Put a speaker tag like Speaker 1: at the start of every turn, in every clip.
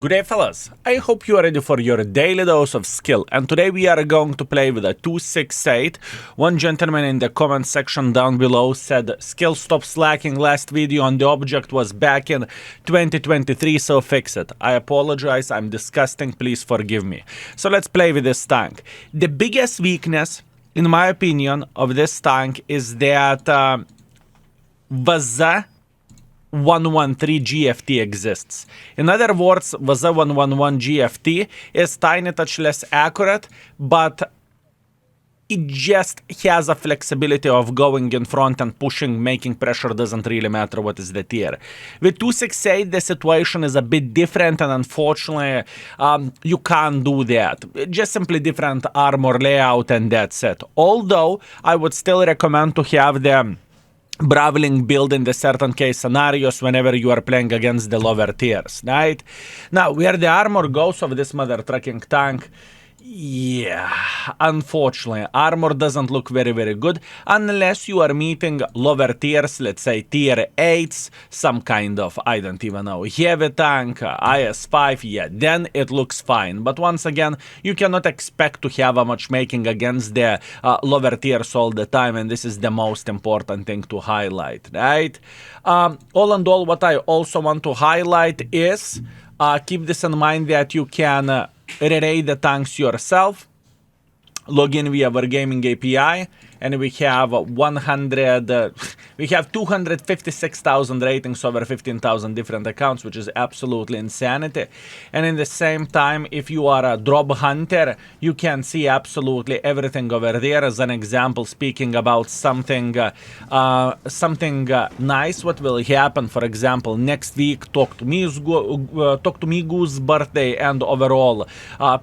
Speaker 1: Good day, fellas. I hope you are ready for your daily dose of skill, and today we are going to play with a 268. One gentleman in the comment section down below said skill stopped slacking last video and the object was back in 2023, so fix it. I apologize, I'm disgusting, please forgive me. So let's play with this tank. The biggest weakness, in my opinion, of this tank is that VZ 113 GFT exists. In other words, VZ 111 GFT is tiny touch less accurate, but it just has a flexibility of going in front and pushing, making pressure, doesn't really matter what is the tier. With 268, the situation is a bit different, and unfortunately, you can't do that. Just simply different armor layout, and that's it. Although, I would still recommend to have the Brawling build in the certain case scenarios whenever you are playing against the lower tiers, right? Now, where the armor goes of this mother trucking tank, yeah, unfortunately, armor doesn't look very, very good unless you are meeting lower tiers, let's say tier 8s, some kind of, I don't even know, heavy tank, IS-5, yeah, then it looks fine. But once again, you cannot expect to have a matchmaking against the lower tiers all the time, and this is the most important thing to highlight, right? All in all, what I also want to highlight is, keep this in mind that you can re-raid the tanks yourself, log in via Wargaming API, and we have 256,000 ratings over 15,000 different accounts, which is absolutely insanity. And in the same time, if you are a drop hunter, you can see absolutely everything over there. As an example, speaking about something nice, what will happen, for example, next week, talk to me Goose birthday, and overall,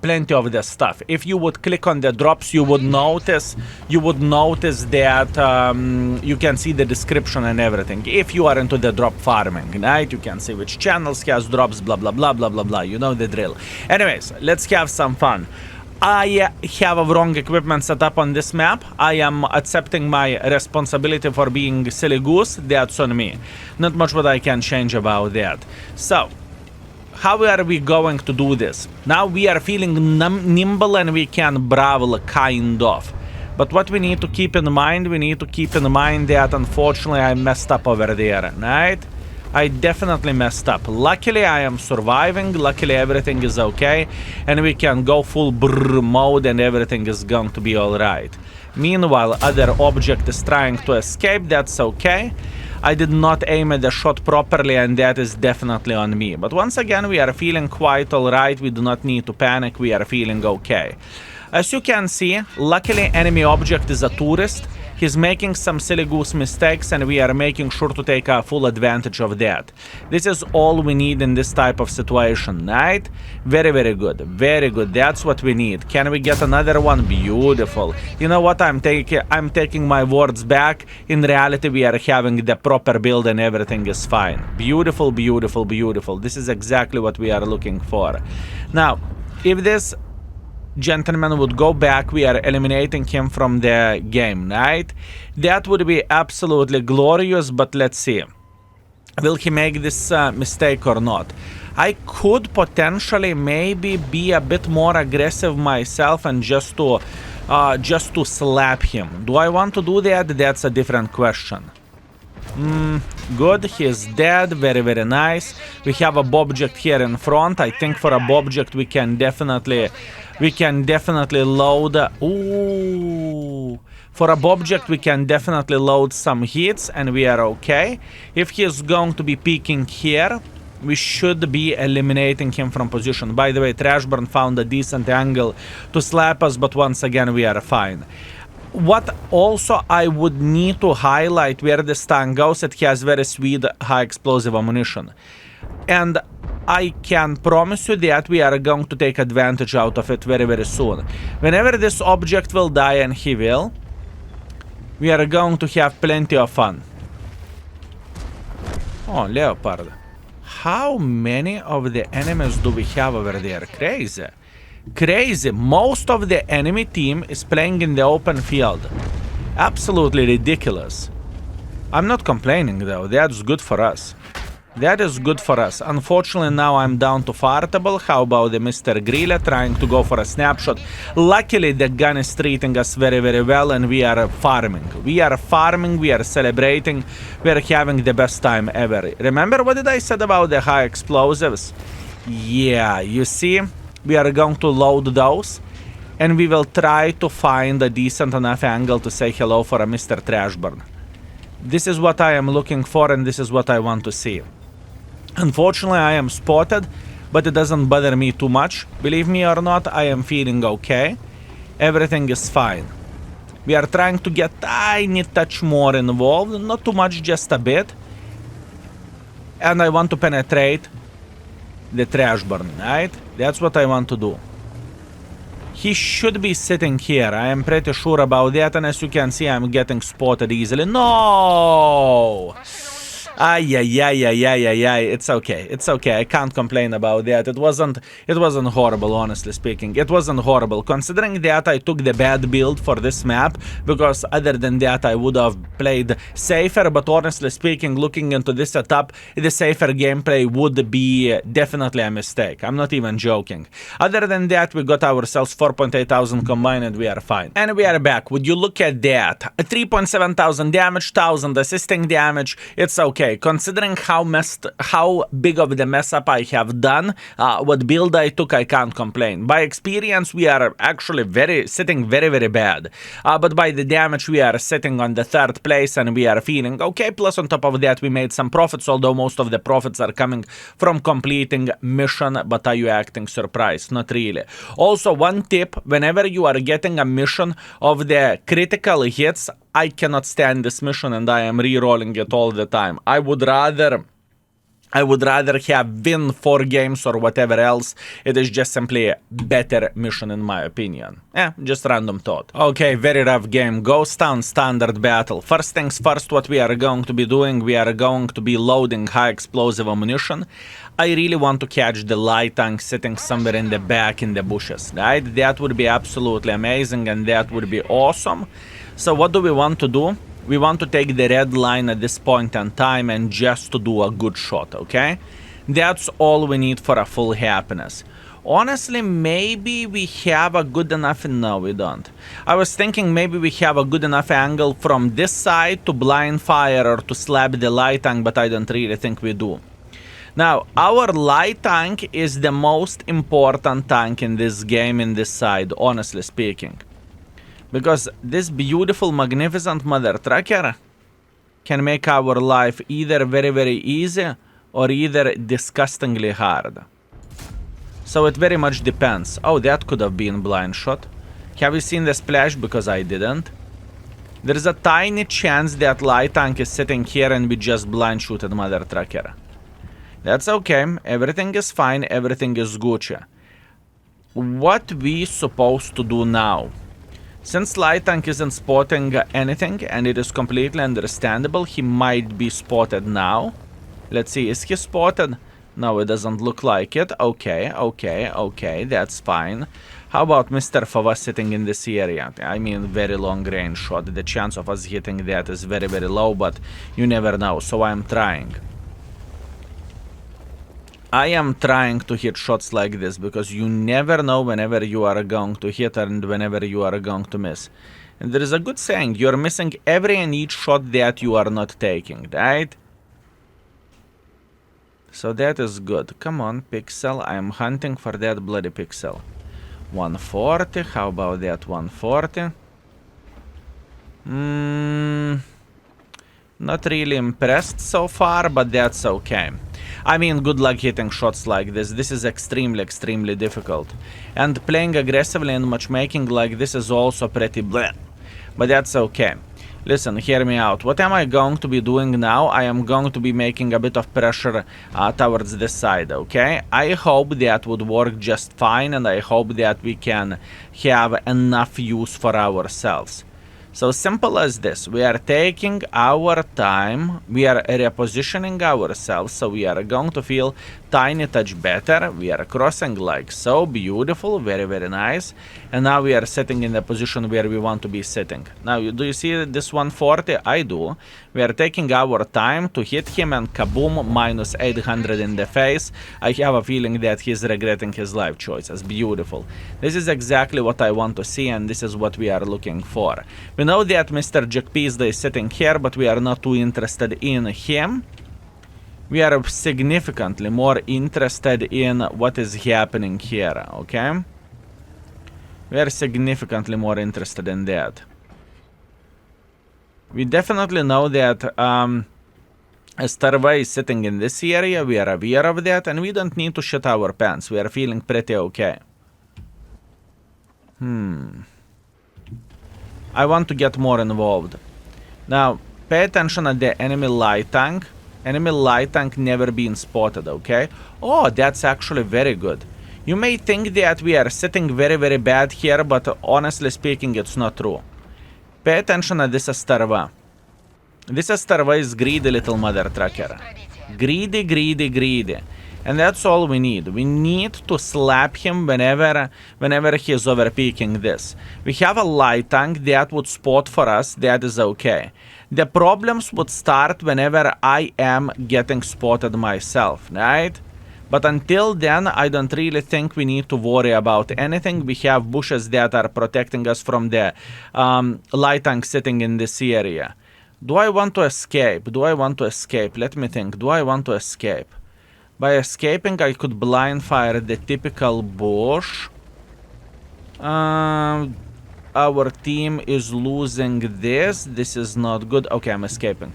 Speaker 1: plenty of the stuff. If you would click on the drops, you would notice that you can see the description and everything. If you are into the drop farming, right, you can see which channels has drops, blah blah blah blah blah blah. You know the drill. Anyways, let's have some fun. I have a wrong equipment set up on this map. I am accepting my responsibility for being silly goose. That's on me. Not much what I can change about that. So, how are we going to do this? Now we are feeling nimble and we can brawl, kind of. But what we need to keep in mind, that unfortunately I messed up over there, right? I definitely messed up. Luckily I am surviving, luckily everything is okay, and we can go full brrr mode and everything is going to be alright. Meanwhile, other object is trying to escape, that's okay. I did not aim at the shot properly, and that is definitely on me. But once again, we are feeling quite alright, we do not need to panic, we are feeling okay. As you can see, luckily enemy object is a tourist. He's making some silly goose mistakes, and we are making sure to take full advantage of that. This is all we need in this type of situation, right? Very, very good. Very good. That's what we need. Can we get another one? Beautiful. You know what? I'm taking my words back. In reality, we are having the proper build and everything is fine. Beautiful, beautiful, beautiful. This is exactly what we are looking for. Now, if this gentleman would go back, we are eliminating him from the game, right? That would be absolutely glorious, but let's see. Will he make this mistake or not? I could potentially maybe be a bit more aggressive myself and just to slap him. Do I want to do that? That's a different question. Good, he is dead, very, very nice. We have a object here in front. I think for a object we can definitely load. Ooh, for a object we can definitely load some hits and we are okay. If he is going to be peeking here, we should be eliminating him from position. By the way, Trashburn found a decent angle to slap us, but once again we are fine. What also I would need to highlight where this tank goes, it has very sweet high explosive ammunition. And I can promise you that we are going to take advantage out of it very, very soon. Whenever this object will die, and he will, we are going to have plenty of fun. Oh, Leopard. How many of the enemies do we have over there? Crazy. Crazy. Most of the enemy team is playing in the open field. Absolutely ridiculous. I'm not complaining though, that's good for us. That is good for us. Unfortunately, now I'm down to fartable. How about the Mr. Grille trying to go for a snapshot? Luckily, the gun is treating us very, very well, and we are farming. We are farming, we are celebrating, we are having the best time ever. Remember what did I said about the high explosives? Yeah, you see, we are going to load those, and we will try to find a decent enough angle to say hello for a Mr. Trashburn. This is what I am looking for, and this is what I want to see. Unfortunately, I am spotted, but it doesn't bother me too much. Believe me or not, I am feeling okay. Everything is fine. We are trying to get tiny touch more involved, not too much, just a bit. And I want to penetrate the trash burn, right? That's what I want to do. He should be sitting here. I am pretty sure about that, and as you can see, I'm getting spotted easily. No! Ay. It's okay. It's okay. I can't complain about that. It wasn't horrible, honestly speaking. It wasn't horrible. Considering that I took the bad build for this map, because other than that I would have played safer, but honestly speaking, looking into this setup, the safer gameplay would be definitely a mistake. I'm not even joking. Other than that, we got ourselves 4.8 thousand combined and we are fine. And we are back. Would you look at that? 3.7 thousand damage, 1000 assisting damage. It's okay. Considering how big of the mess up I have done, what build I took, I can't complain. By experience, we are actually sitting very bad. But by the damage, we are sitting on the 3rd place and we are feeling okay. Plus, on top of that, we made some profits, although most of the profits are coming from completing mission. But are you acting surprised? Not really. Also, one tip, whenever you are getting a mission of the critical hits, I cannot stand this mission and I am re-rolling it all the time. I would rather have win 4 games or whatever else. It is just simply a better mission in my opinion. Just random thought. Okay, very rough game. Ghost Town standard battle. First things first, what we are going to be doing, we are going to be loading high explosive ammunition. I really want to catch the light tank sitting somewhere in the back in the bushes, right? That would be absolutely amazing and that would be awesome. So what do we want to do? We want to take the red line at this point in time and just to do a good shot, okay? That's all we need for a full happiness. Honestly, maybe we have a good enough... No, we don't. I was thinking maybe we have a good enough angle from this side to blind fire or to slap the light tank, but I don't really think we do. Now, our light tank is the most important tank in this game, in this side, honestly speaking. Because this beautiful, magnificent mother trucker can make our life either very easy or either disgustingly hard. So it very much depends. Oh, that could have been blind shot. Have you seen the splash? Because I didn't. There is a tiny chance that light tank is sitting here and we just blind shoot at mother trucker. That's okay. Everything is fine. Everything is Gucci. What we supposed to do now? Since light tank isn't spotting anything and it is completely understandable, he might be spotted now. Let's see, is he spotted? No, it doesn't look like it. Okay, that's fine. How about Mr. Fava sitting in this area? I mean, very long range shot. The chance of us hitting that is very low, but you never know, so I'm trying. I am trying to hit shots like this because you never know whenever you are going to hit and whenever you are going to miss. And there is a good saying, you are missing every and each shot that you are not taking, right? So that is good. Come on, pixel. I am hunting for that bloody pixel. 140. How about that 140? Not really impressed so far, but that's okay. I mean, good luck hitting shots like this. This is extremely difficult. And playing aggressively and matchmaking like this is also pretty bleh. But that's okay. Listen, hear me out. What am I going to be doing now? I am going to be making a bit of pressure towards this side, okay? I hope that would work just fine, and I hope that we can have enough use for ourselves. So simple as this. We are taking our time. We are repositioning ourselves. So we are going to feel tiny touch better. We are crossing like so. Beautiful. Very, very nice. And now we are sitting in the position where we want to be sitting. Now, do you see this 140? I do. We are taking our time to hit him and kaboom, minus 800 in the face. I have a feeling that he's regretting his life choices. Beautiful. This is exactly what I want to see, and this is what we are looking for. We know that Mr. Jack Peasday is sitting here, but we are not too interested in him. We are significantly more interested in what is happening here, okay? We are significantly more interested in that. We definitely know that Starway is sitting in this area. We are aware of that, and we don't need to shit our pants. We are feeling pretty okay. I want to get more involved. Now, pay attention at the enemy light tank. Enemy light tank never been spotted, okay? Oh, that's actually very good. You may think that we are sitting very, very bad here, but honestly speaking, it's not true. Pay attention at this Starva. This Starva is greedy little mother trucker. Greedy, greedy, greedy. And that's all we need. We need to slap him whenever he is overpeaking this. We have a light tank that would spot for us. That is okay. The problems would start whenever I am getting spotted myself, right? But until then, I don't really think we need to worry about anything. We have bushes that are protecting us from the light tank sitting in this area. Do I want to escape? Do I want to escape? Let me think. Do I want to escape? By escaping, I could blind fire the typical bush. Our team is losing this. This is not good. Okay, I'm escaping.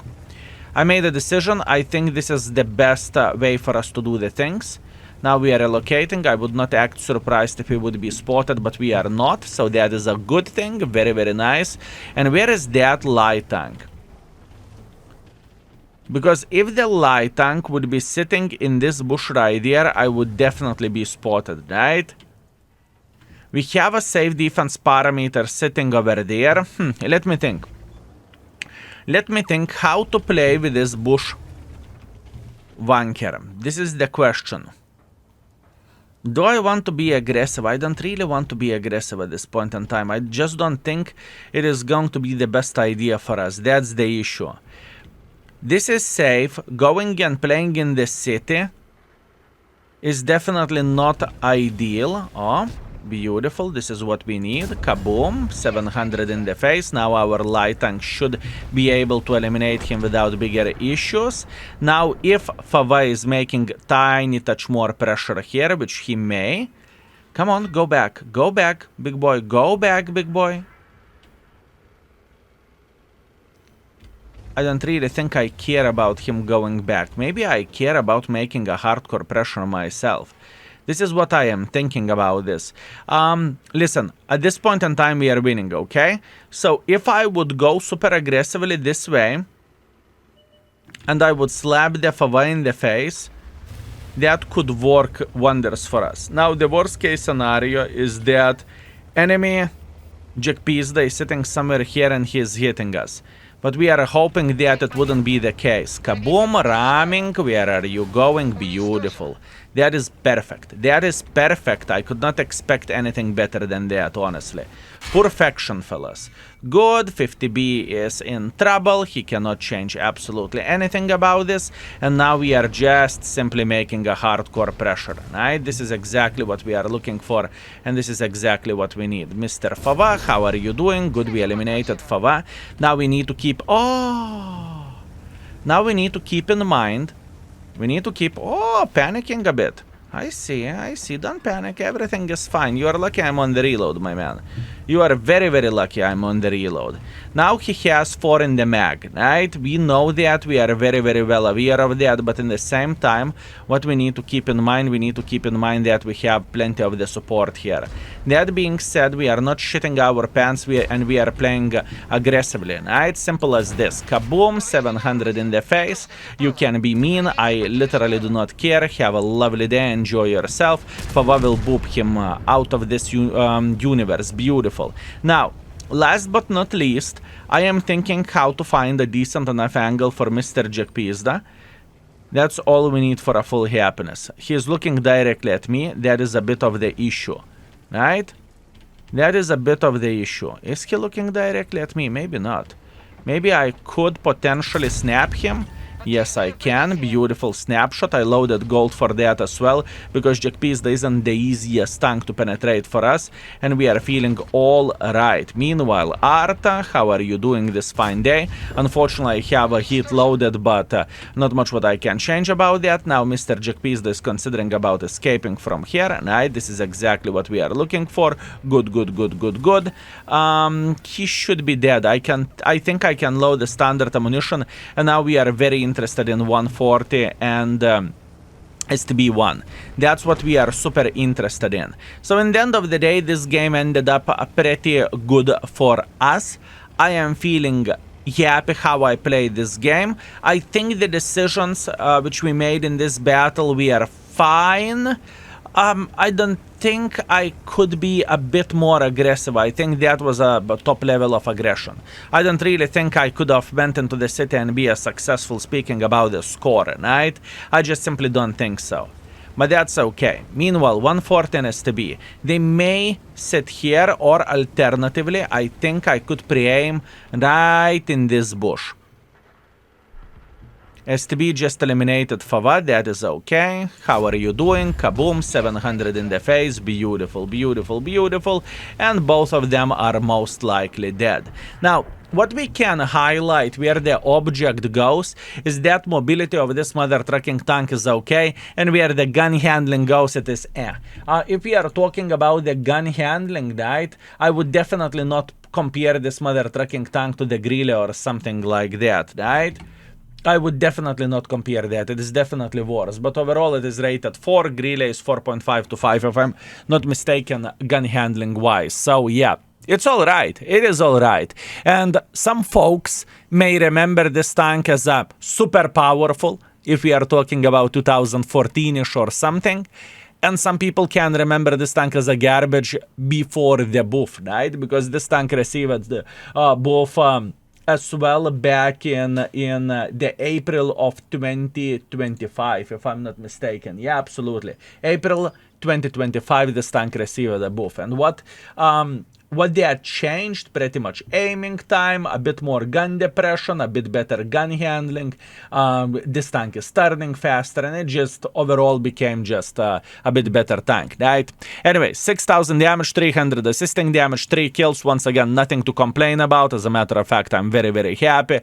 Speaker 1: I made a decision. I think this is the best way for us to do the things. Now we are relocating. I would not act surprised if we would be spotted, but we are not. So that is a good thing. Very, very nice. And where is that light tank? Because if the light tank would be sitting in this bush right there, I would definitely be spotted, right? We have a safe defense parameter sitting over there. Let me think. Let me think how to play with this bush wanker. This is the question. Do I want to be aggressive? I don't really want to be aggressive at this point in time. I just don't think it is going to be the best idea for us. That's the issue. This is safe. Going and playing in the city is definitely not ideal. Oh, beautiful. This is what we need. Kaboom. 700 in the face. Now our light tank should be able to eliminate him without bigger issues. Now, if Fava is making tiny touch more pressure here, which he may. Come on, go back. Go back, big boy. Go back, big boy. I don't really think I care about him going back. Maybe I care about making a hardcore pressure myself. This is what I am thinking about this. Listen, at this point in time we are winning, okay? So if I would go super aggressively this way, and I would slap the Fava in the face, that could work wonders for us. Now the worst case scenario is that enemy Jack Peasday is sitting somewhere here and he is hitting us. But we are hoping that it wouldn't be the case. Kaboom, ramming, where are you going? Beautiful. That is perfect. That is perfect. I could not expect anything better than that, honestly. Perfection, fellas. Good, 50B is in trouble. He cannot change absolutely anything about this. And now we are just simply making a hardcore pressure, right? This is exactly what we are looking for. And this is exactly what we need. Mr. Fava, how are you doing? Good, we eliminated Fava. Now we need to keep... Oh! Now we need to keep in mind... We need to keep... Oh, panicking a bit. I see. Don't panic. Everything is fine. You are lucky I'm on the reload, my man. You are very, very lucky I'm on the reload. Now he has 4 in the mag, right? We know that. We are very, very well aware of that. But in the same time, what we need to keep in mind, we need to keep in mind that we have plenty of the support here. That being said, we are not shitting our pants and we are playing aggressively, right? Simple as this. Kaboom, 700 in the face. You can be mean. I literally do not care. Have a lovely day. Enjoy yourself. Fava will boop him out of this universe. Beautiful. Now, Last but not least, I am thinking how to find a decent enough angle for Mr. Jack Pizda. That's all we need for a full happiness. He's looking directly at me. That is a bit of the issue, right? That is a bit of the issue. Is he looking directly at me? Maybe not. Maybe I could potentially snap him. Yes, I can. Beautiful snapshot. I loaded gold for that as well, because Jack Pizda isn't the easiest tank to penetrate for us, and we are feeling all right. Meanwhile, Arta, how are you doing this fine day? Unfortunately, I have a hit loaded, but not much what I can change about that. Now, Mr. Jack Pizda is considering about escaping from here. Right, this is exactly what we are looking for. Good, good, good, good, good. He should be dead. I think I can load the standard ammunition, and now we are very interested in 140 and STB1. That's what we are super interested in. So in the end of the day, this game ended up pretty good for us. I am feeling happy how I played this game. I think the decisions which we made in this battle, we are fine. I don't think I could be a bit more aggressive. I think that was a top level of aggression. I don't really think I could have went into the city and be as successful speaking about the score, right? I just simply don't think so. But that's okay. Meanwhile, 140 and STB. They may sit here, or alternatively, I think I could pre-aim right in this bush. STB just eliminated Fawad, that is okay. How are you doing? Kaboom, 700 in the face, beautiful, beautiful, beautiful. And both of them are most likely dead. Now, what we can highlight where the object goes is that mobility of this mother trucking tank is okay, and where the gun handling goes, it is if we are talking about the gun handling, right, I would definitely not compare this mother trucking tank to the Grille or something like that, right? I would definitely not compare that. It is definitely worse. But overall, it is rated 4. Grille is 4.5 to 5, if I'm not mistaken, gun handling wise. So, yeah, it's all right. It is all right. And some folks may remember this tank as a super powerful, if we are talking about 2014-ish or something. And some people can remember this tank as a garbage before the buff, right? Because this tank received the buff as well back in the April of 2025, if I'm not mistaken. Yeah, absolutely. April 2025, this tank received a buff. And what they had changed, pretty much aiming time, a bit more gun depression, a bit better gun handling. This tank is turning faster, and it just overall became just a bit better tank, right? Anyway, 6,000 damage, 300 assisting damage, 3 kills. Once again, nothing to complain about. As a matter of fact, I'm very, very happy.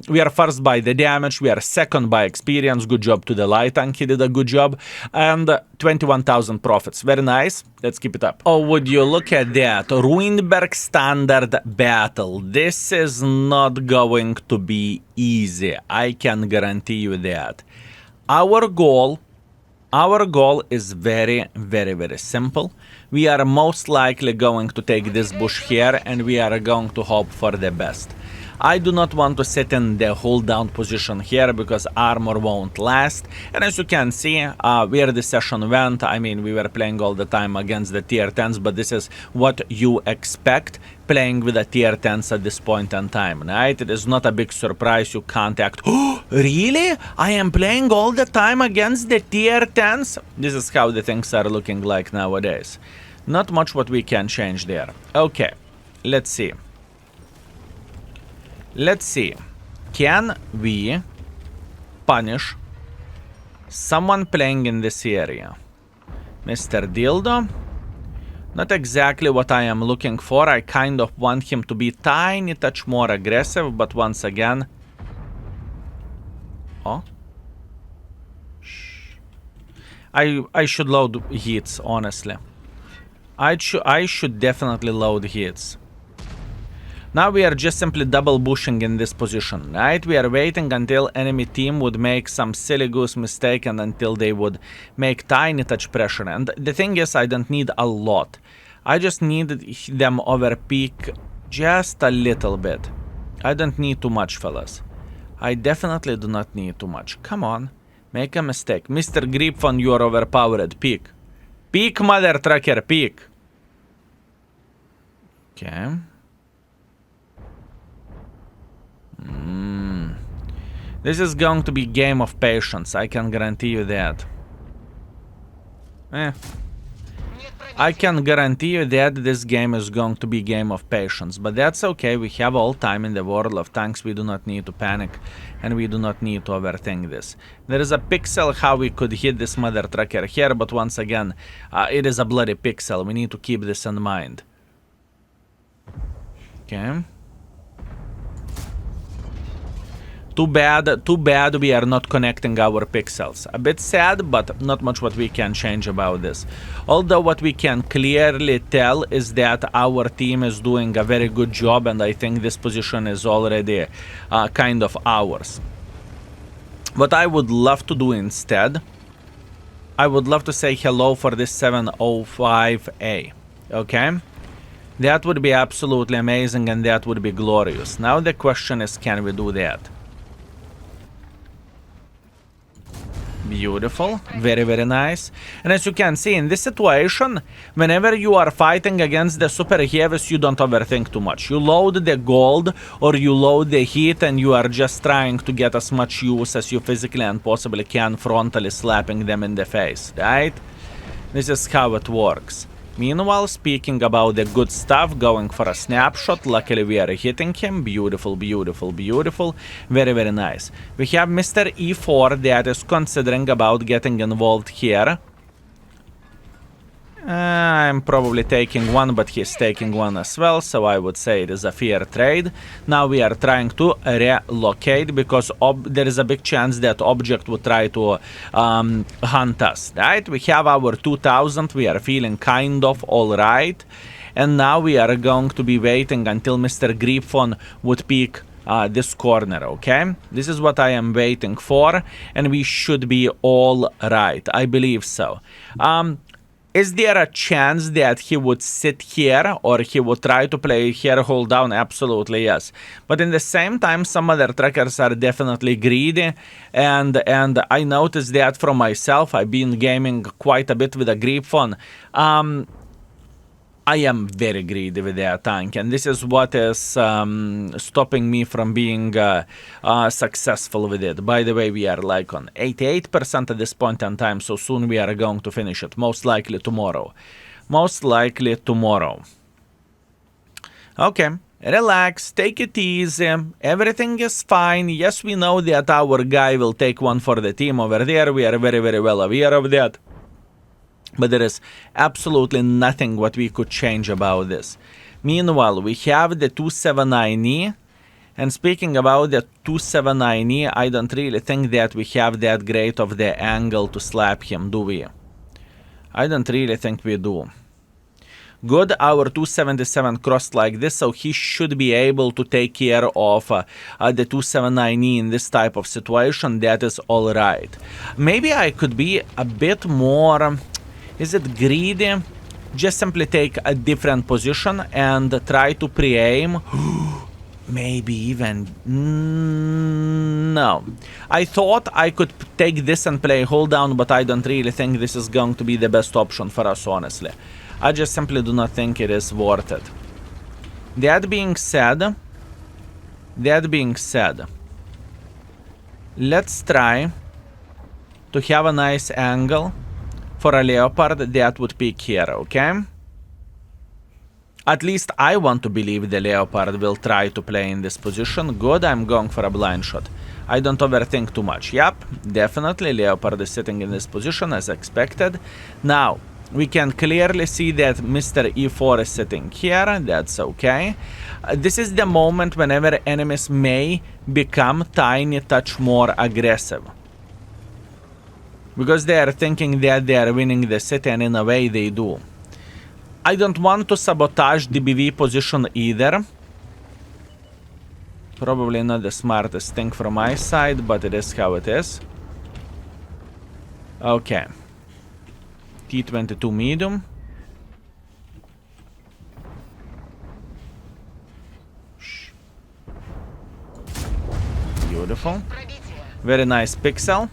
Speaker 1: We are first by the damage. We are second by experience. Good job to the light tank. He did a good job. And 21,000 profits. Very nice. Let's keep it up. Oh, would you look at that? Ruinberg standard battle. This is not going to be easy. I can guarantee you that. Our goal is very, very, very simple. We are most likely going to take this bush here, and we are going to hope for the best. I do not want to sit in the hold down position here because armor won't last. And as you can see, where the session went, I mean, we were playing all the time against the tier 10s, but this is what you expect playing with the tier 10s at this point in time, right? It is not a big surprise. You can't act, oh, really? I am playing all the time against the tier 10s? This is how the things are looking like nowadays. Not much what we can change there. Okay, let's see. Let's see, can we punish someone playing in this area? Mr. Dildo? Not exactly what I am looking for. I kind of want him to be tiny touch more aggressive, but once again... Oh? Shh. I should load hits, honestly. I should definitely load hits. Now we are just simply double bushing in this position, right? We are waiting until enemy team would make some silly goose mistake and until they would make tiny touch pressure. And the thing is, I don't need a lot. I just need them over peak just a little bit. I don't need too much, fellas. I definitely do not need too much. Come on, make a mistake. Mr. Gripfon, you are overpowered. Peak. Peak, mother trucker, peak. Okay. This is going to be game of patience, I can guarantee you that. I can guarantee you that this game is going to be game of patience, but that's okay, we have all time in the world of tanks, we do not need to panic, and we do not need to overthink this. There is a pixel how we could hit this mother trucker here, but once again, it is a bloody pixel, we need to keep this in mind. Okay. Too bad we are not connecting our pixels. A bit sad, but not much what we can change about this. Although what we can clearly tell is that our team is doing a very good job, and I think this position is already kind of ours. What I would love to do instead, I would love to say hello for this 705A, okay? That would be absolutely amazing, and that would be glorious. Now the question is, can we do that? Beautiful, very, very nice. And as you can see, in this situation, whenever you are fighting against the super heavies, you don't overthink too much. You load the gold or you load the heat, and you are just trying to get as much use as you physically and possibly can, frontally slapping them in the face, right? This is how it works. Meanwhile, speaking about the good stuff, going for a snapshot, luckily we are hitting him, beautiful, beautiful, beautiful, very, very nice. We have Mr. E4 that is considering about getting involved here. I'm probably taking one, but he's taking one as well, so I would say it is a fair trade. Now we are trying to relocate, because there is a big chance that object would try to hunt us, right? We have our 2000, we are feeling kind of alright, and now we are going to be waiting until Mr. Griffon would peek this corner, okay? This is what I am waiting for, and we should be all right, I believe so. Is there a chance that he would sit here, or he would try to play here, hold down? Absolutely, yes. But in the same time, some other trackers are definitely greedy, and I noticed that from myself. I've been gaming quite a bit with a Griffon. I am very greedy with their tank, and this is what is stopping me from being successful with it. By the way, we are like on 88% at this point in time, so soon we are going to finish it. Most likely tomorrow. Most likely tomorrow. Okay, relax, take it easy. Everything is fine. Yes, we know that our guy will take one for the team over there. We are very, very well aware of that. But there is absolutely nothing what we could change about this. Meanwhile, we have the 279E. And speaking about the 279E, I don't really think that we have that great of the angle to slap him, do we? I don't really think we do. Good, our 277 crossed like this, so he should be able to take care of the 279E in this type of situation. That is alright. Maybe I could be a bit more... Is it greedy? Just simply take a different position and try to pre-aim. Maybe even... no. I thought I could take this and play hold down, but I don't really think this is going to be the best option for us, honestly. I just simply do not think it is worth it. That being said, let's try to have a nice angle for a Leopard that would peek here, okay? At least I want to believe the Leopard will try to play in this position. Good, I'm going for a blind shot. I don't overthink too much. Yep, definitely Leopard is sitting in this position as expected. Now, we can clearly see that Mr. E4 is sitting here. That's okay. This is the moment whenever enemies may become tiny touch more aggressive. Because they are thinking that they are winning the city, and in a way they do. I don't want to sabotage the BV position either. Probably not the smartest thing from my side, but it is how it is. Okay. T22 medium. Shh. Beautiful. Very nice pixel.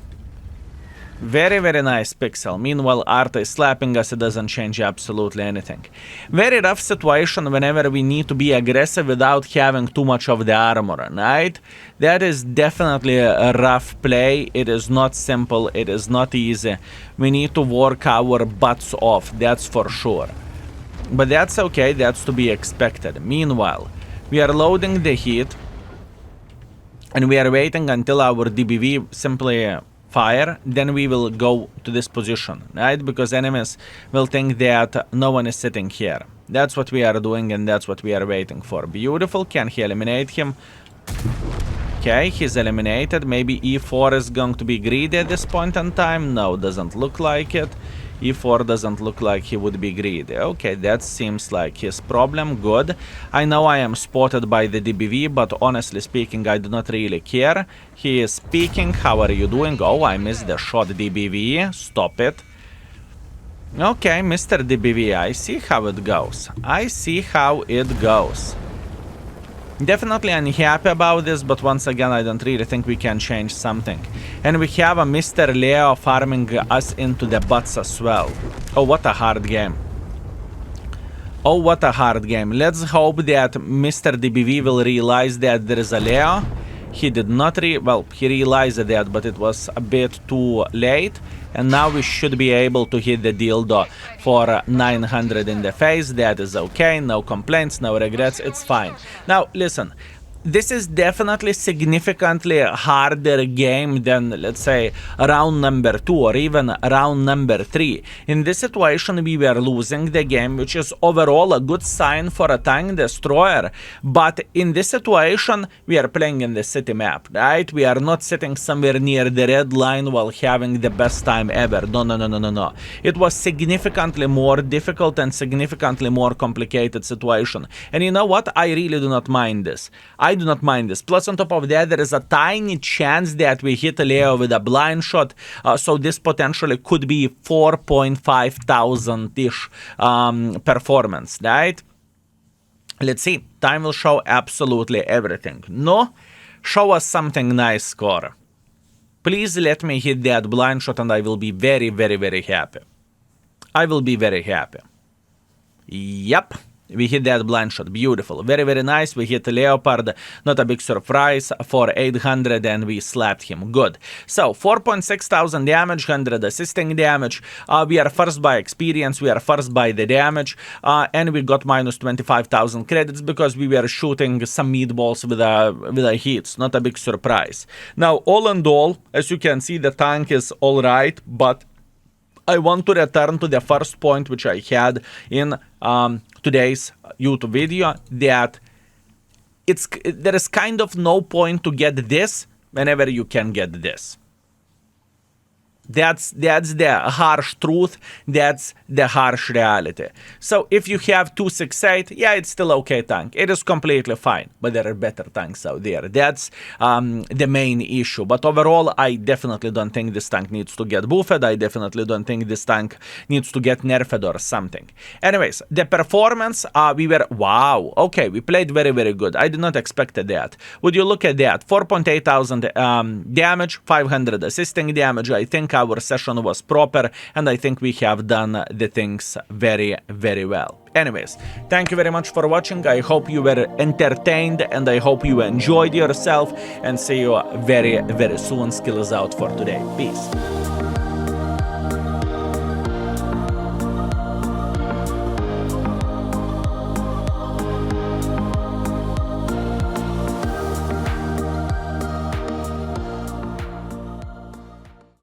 Speaker 1: Very, very nice pixel. Meanwhile, Arta is slapping us. It doesn't change absolutely anything. Very rough situation whenever we need to be aggressive without having too much of the armor, right? That is definitely a rough play. It is not simple. It is not easy. We need to work our butts off, that's for sure. But that's okay. That's to be expected. Meanwhile, we are loading the heat. And we are waiting until our DBV simply fire, then we will go to this position, right? Because enemies will think that no one is sitting here. That's what we are doing, and that's what we are waiting for. Beautiful. Can he eliminate him? Okay, he's eliminated. Maybe E4 is going to be greedy at this point in time. No, doesn't look like it. E4 doesn't look like he would be greedy. Okay, that seems like his problem. Good. I know I am spotted by the DBV, but honestly speaking, I do not really care. He is speaking. How are you doing? Oh, I missed the shot, DBV. Stop it. Okay, Mr. DBV, I see how it goes. I see how it goes. Definitely unhappy about this, but once again, I don't really think we can change something. And we have a Mr. Leo farming us into the butts as well. Oh, what a hard game. Oh, what a hard game. Let's hope that Mr. DBV will realize that there is a Leo. He did not well, he realized that, but it was a bit too late. And now we should be able to hit the dildo for 900 in the face. That is okay. No complaints, no regrets. It's fine. Now, listen. This is definitely significantly harder game than, let's say, round number 2 or even round number 3. In this situation, we were losing the game, which is overall a good sign for a tank destroyer. But in this situation, we are playing in the city map, right? We are not sitting somewhere near the red line while having the best time ever. No, no, no, no, no, no. It was significantly more difficult and significantly more complicated situation. And you know what? I really do not mind this. I do not mind this. Plus, on top of that, there is a tiny chance that we hit Leo with a blind shot. So this potentially could be 4,500-ish performance, right? Let's see. Time will show absolutely everything. No? Show us something nice, score. Please let me hit that blind shot and I will be very, very, very happy. I will be very happy. Yep. We hit that blind shot. Beautiful. Very, very nice. We hit Leopard. Not a big surprise. For 800 and we slapped him. Good. So, 4,600 damage, 100 assisting damage. We are first by experience. We are first by the damage. And we got minus 25,000 credits because we were shooting some meatballs with a hits. Not a big surprise. Now, all in all, as you can see, the tank is alright, but I want to return to the first point which I had in today's YouTube video, that there is kind of no point to get this whenever you can get this. That's the harsh truth. That's the harsh reality. So if you have 268, yeah, it's still okay tank. It is completely fine, but there are better tanks out there. That's the main issue. But overall, I definitely don't think this tank needs to get buffed. I definitely don't think this tank needs to get nerfed or something. Anyways, the performance, we were, wow, okay, we played very, very good. I did not expect that. Would you look at that? 4,800 damage, 500 assisting damage. I think our session was proper, and I think we have done the things very, very well. Anyways, thank you very much for watching. I hope you were entertained, and I hope you enjoyed yourself, and see you very, very soon. Skill is out for today. Peace.